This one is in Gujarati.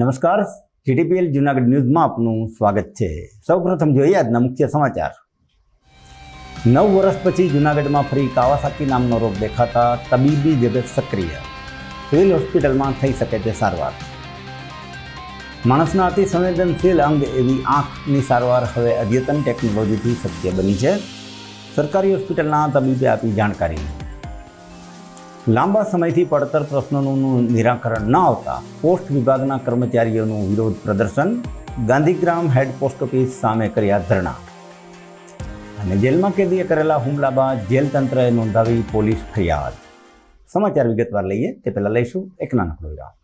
નમસ્કાર, જીટીપીએલ જૂનાગઢ ન્યૂઝમાં આપનું સ્વાગત છે। સૌપ્રથમ જોઈએ આજના મુખ્ય સમાચાર। 9 વર્ષ પછી જૂનાગઢમાં ફરી કાવાસાકી નામનો રોગ દેખાતા તબીબી જગત સક્રિય। સિવિલ હોસ્પિટલમાં થઈ શકે છે સારવાર। માણસના અતિ સંવેદનશીલ અંગ એવી આંખની સારવાર હવે અદ્યતન ટેકનોલોજીથી શક્ય બની છે। સરકારી હોસ્પિટલના તબીબે આપી જાણકારી। લાંબા સમયથી પડતર પ્રશ્નોનું નિરાકરણ ન આવતા પોસ્ટ વિભાગના કર્મચારીઓનું વિરોધ પ્રદર્શન। ગાંધીગ્રામ હેડ પોસ્ટ ઓફિસ સામે કર્યા ધરણા। અને જેલમાં કેદીએ કરેલા હુમલા બાદ જેલ તંત્રએ નોંધાવી પોલીસ ફરિયાદ। સમાચાર વિગતવાર લઈએ તે પહેલાં લઈશું એક નાનકડો વિરામ।